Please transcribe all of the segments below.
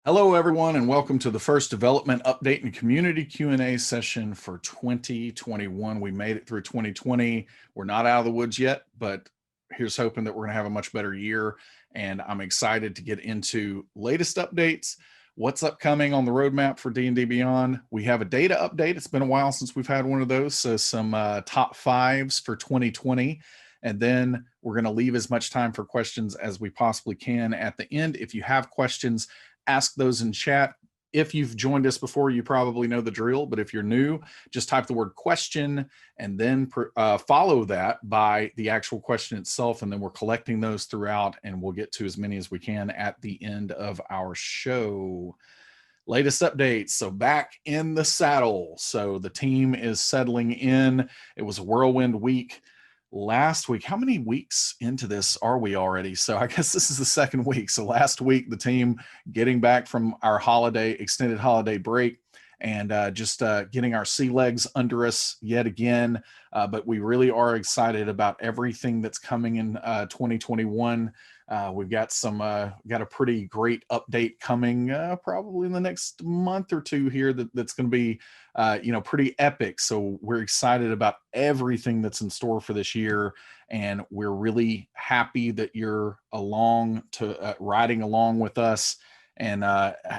Hello, everyone, and welcome to the first development update and community Q&A session for 2021. We made it through 2020. We're not out of the woods yet, but here's hoping that we're going to have a much better year. And I'm excited to get into latest updates, what's upcoming on the roadmap for D&D Beyond. We have a data update. It's been a while since we've had one of those, so some top fives for 2020. And then we're going to leave as much time for questions as we possibly can at the end. If you have questions, ask those in chat. If you've joined us before, you probably know the drill, but if you're new, just type the word question and then follow that by the actual question itself, and then we're collecting those throughout, and we'll get to as many as we can at the end of our show. Latest updates. So back in the saddle. So the team is settling in. It was a whirlwind week last week. How many weeks into this are we already? So I guess this is the second week. So last week, the team getting back from our extended holiday break, and just getting our sea legs under us yet again. But we really are excited about everything that's coming in 2021. We've got got a pretty great update coming probably in the next month or two here that's going to be pretty epic. So we're excited about everything that's in store for this year, and we're really happy that you're riding along with us, and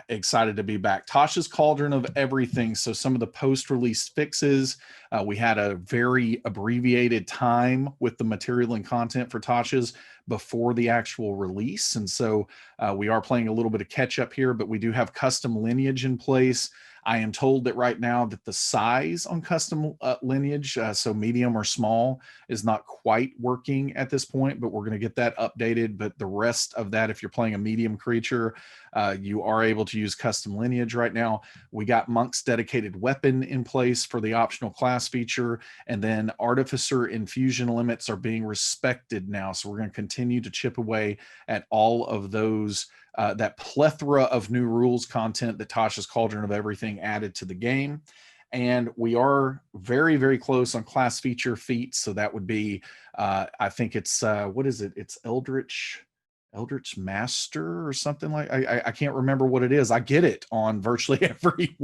excited to be back. Tasha's Cauldron of Everything. So some of the post-release fixes, we had a very abbreviated time with the material and content for Tasha's before the actual release. And so we are playing a little bit of catch up here, but we do have custom lineage in place. I am told that right now that the size on custom lineage, so medium or small, is not quite working at this point, but we're going to get that updated. But the rest of that, if you're playing a medium creature, you are able to use custom lineage right now. We got Monk's dedicated weapon in place for the optional class feature, and then Artificer infusion limits are being respected now. So we're going to continue to chip away at all of those, that plethora of new rules content that Tasha's Cauldron of Everything added to the game. And we are very, very close on class feature feats. So that would be, I think it's, what is it? It's Eldritch Master or something like. I can't remember what it is. I get it on virtually every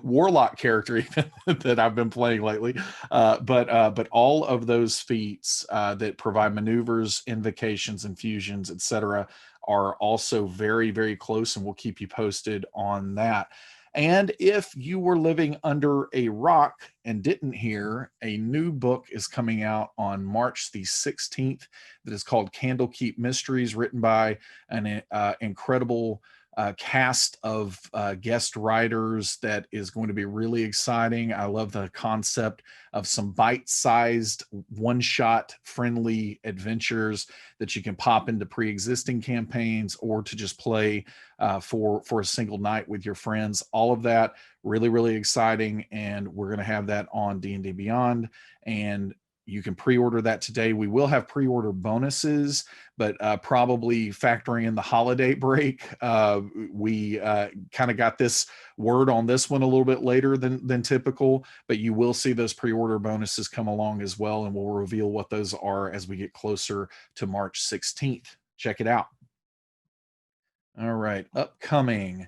warlock character that I've been playing lately. But all of those feats that provide maneuvers, invocations, infusions, etc., are also very, very close, and we'll keep you posted on that. And if you were living under a rock and didn't hear, a new book is coming out on March the 16th that is called Candlekeep Mysteries, written by an incredible cast of guest writers that is going to be really exciting. I love the concept of some bite-sized, one-shot friendly adventures that you can pop into pre-existing campaigns or to just play for a single night with your friends. All of that really, really exciting, and we're going to have that on D&D Beyond, and you can pre-order that today. We will have pre-order bonuses, but probably factoring in the holiday break, we kind of got this word on this one a little bit later than typical, but you will see those pre-order bonuses come along as well, and we'll reveal what those are as we get closer to March 16th. Check it out. All right, upcoming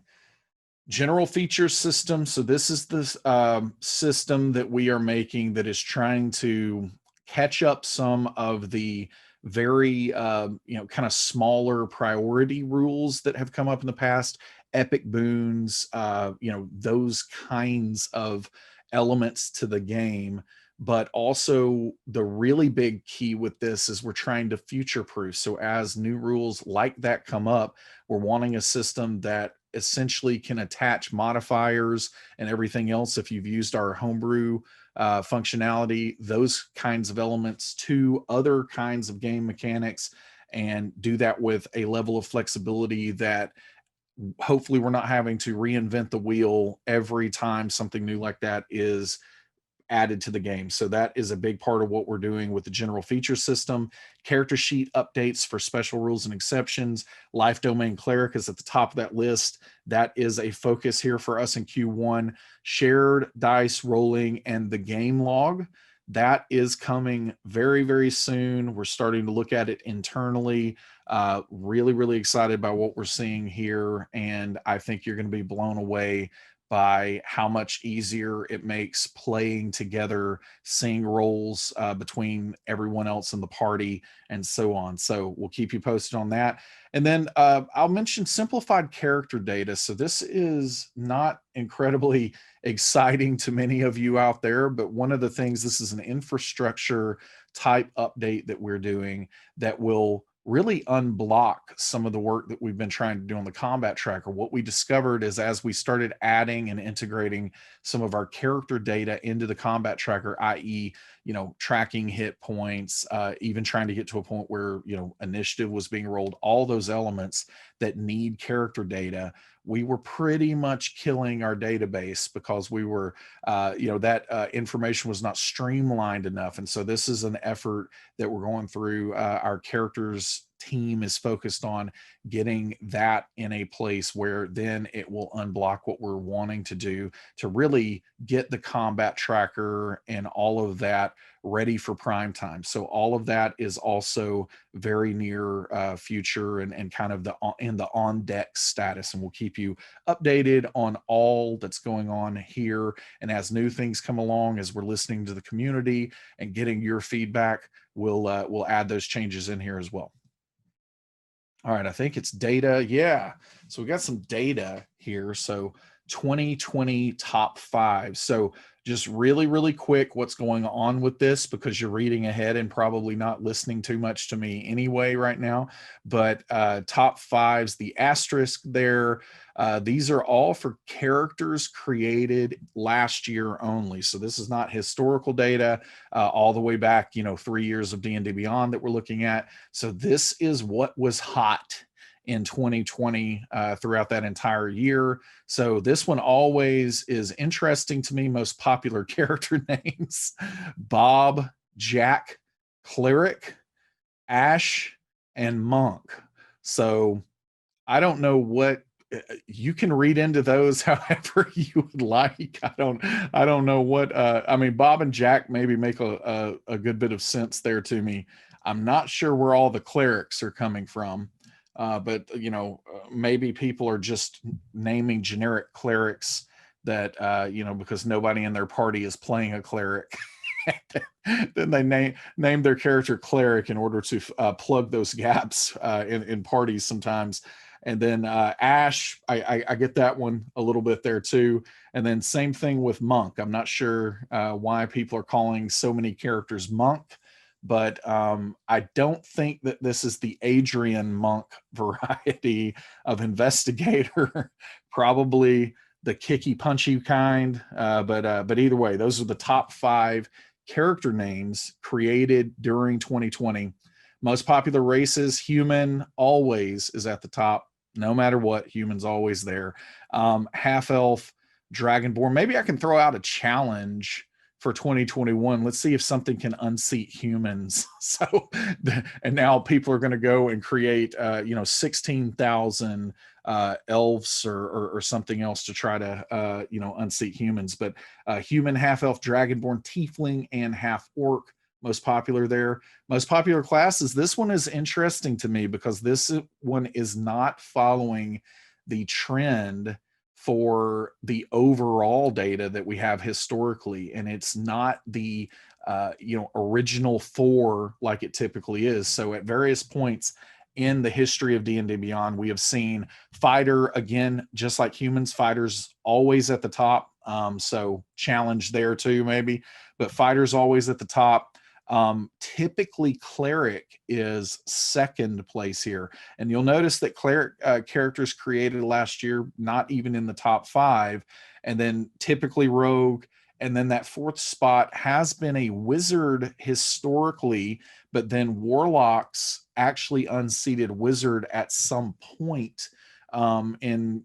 general feature system. So this is the system that we are making that is trying to catch up some of the very kind of smaller priority rules that have come up in the past, epic boons, those kinds of elements to the game. But also the really big key with this is we're trying to future proof. So as new rules like that come up, we're wanting a system that essentially can attach modifiers and everything else. If you've used our homebrew functionality, those kinds of elements to other kinds of game mechanics, and do that with a level of flexibility that hopefully we're not having to reinvent the wheel every time something new like that is added to the game. So that is a big part of what we're doing with the general feature system. Character sheet updates for special rules and exceptions. Life Domain Cleric is at the top of that list. That is a focus here for us in Q1. Shared dice rolling and the game log. That is coming very, very soon. We're starting to look at it internally. Really, really excited by what we're seeing here. And I think you're going to be blown away by how much easier it makes playing together, seeing roles between everyone else in the party, and so on. So we'll keep you posted on that. And then I'll mention simplified character data. So this is not incredibly exciting to many of you out there, but one of the things, this is an infrastructure type update that we're doing that will really unblock some of the work that we've been trying to do on the combat tracker. What we discovered is as we started adding and integrating some of our character data into the combat tracker, i.e., tracking hit points, even trying to get to a point where, initiative was being rolled, all those elements that need character data, we were pretty much killing our database because we were, that information was not streamlined enough. And so this is an effort that we're going through. Our characters team is focused on getting that in a place where then it will unblock what we're wanting to do to really get the combat tracker and all of that ready for prime time. So all of that is also very near future and kind of in the on deck status, and we'll keep you updated on all that's going on here. And as new things come along, as we're listening to the community and getting your feedback, we'll add those changes in here as well. All right, I think it's data. Yeah. So we got some data here. So 2020 top 5. So just really, really quick, what's going on with this, because you're reading ahead and probably not listening too much to me anyway right now. But top 5s, the asterisk there, these are all for characters created last year only. So this is not historical data all the way back, 3 years of D&D Beyond that we're looking at. So this is what was hot in 2020 throughout that entire year. So this one always is interesting to me. Most popular character names: Bob, Jack, Cleric, Ash, and Monk. So I don't know what you can read into those however you would like. I don't know what I mean. Bob and Jack maybe make a good bit of sense there to me. I'm not sure where all the clerics are coming from. But maybe people are just naming generic clerics that because nobody in their party is playing a cleric. Then they name their character cleric in order to plug those gaps in parties sometimes. And then Ash, I get that one a little bit there too. And then same thing with Monk. I'm not sure why people are calling so many characters Monk, but I don't think that this is the Adrian Monk variety of investigator. Probably the kicky punchy kind, but either way, those are the top 5 character names created during 2020. Most popular races: human always is at the top, no matter what. Human's always there. Half elf, dragonborn. Maybe I can throw out a challenge for 2021. Let's see if something can unseat humans. So, and now people are going to go and create, 16,000 elves or something else to try to, unseat humans. But human, half elf, dragonborn, tiefling, and half orc, most popular there. Most popular classes. This one is interesting to me because this one is not following the trend for the overall data that we have historically, and it's not the original 4 like it typically is. So at various points in the history of D&D Beyond, we have seen fighter, again, just like humans, fighters always at the top. So challenge there too, maybe, but fighters always at the top. Typically cleric is second place here, and you'll notice that cleric characters created last year not even in the top 5, and then typically rogue, and then that 4th spot has been a wizard historically, but then warlocks actually unseated wizard at some point in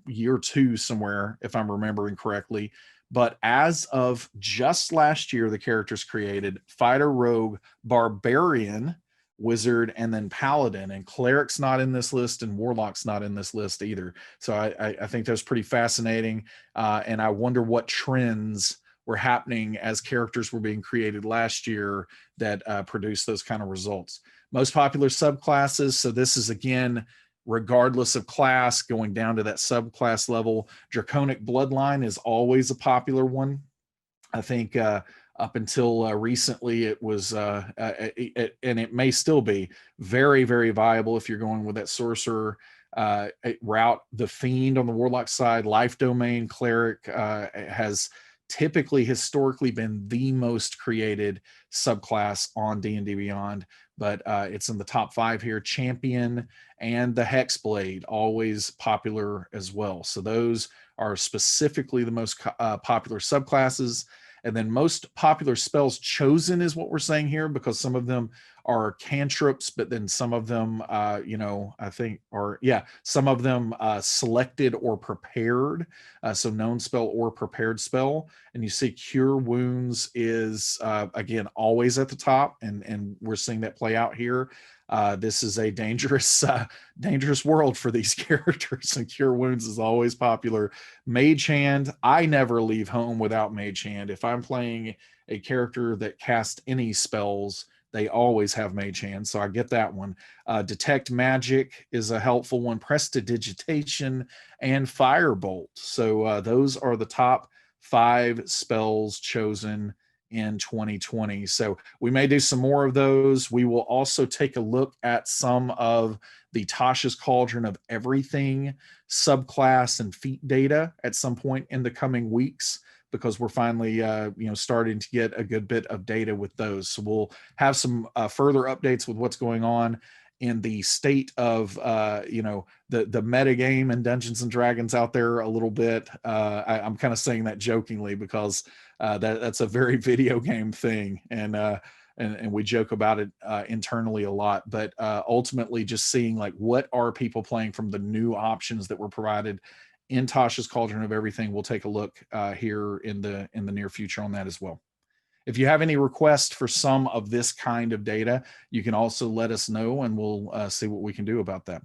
year 2 somewhere, if I'm remembering correctly. But as of just last year, the characters created fighter, rogue, barbarian, wizard, and then paladin. And cleric's not in this list, and warlock's not in this list either. So I think that's pretty fascinating. And I wonder what trends were happening as characters were being created last year that produced those kind of results. Most popular subclasses. So this is, again, regardless of class, going down to that subclass level. Draconic Bloodline is always a popular one. I think up until recently, it was, and it may still be very, very viable if you're going with that sorcerer route. The Fiend on the Warlock side, Life Domain Cleric has typically historically been the most created subclass on D&D Beyond, but it's in the top 5 here. Champion and the Hexblade, always popular as well. So those are specifically the most popular subclasses. And then most popular spells chosen is what we're saying here, because some of them are cantrips, but then some of them, I think are, some of them selected or prepared. So known spell or prepared spell. And you see Cure Wounds is, again, always at the top. And we're seeing that play out here. This is a dangerous world for these characters, and Cure Wounds is always popular. Mage Hand, I never leave home without Mage Hand. If I'm playing a character that casts any spells, they always have Mage Hand, so I get that one. Detect Magic is a helpful one. Prestidigitation and Firebolt. So those are the top 5 spells chosen in 2020. So we may do some more of those. We will also take a look at some of the Tasha's Cauldron of Everything subclass and feat data at some point in the coming weeks, because we're finally starting to get a good bit of data with those. So we'll have some further updates with what's going on in the state of the meta game and Dungeons and Dragons out there a little bit. I'm kind of saying that jokingly, because that's a very video game thing, and we joke about it internally a lot. But ultimately, just seeing like what are people playing from the new options that were provided in Tasha's Cauldron of Everything. We'll take a look here in the near future on that as well. If you have any requests for some of this kind of data, you can also let us know, and we'll see what we can do about that.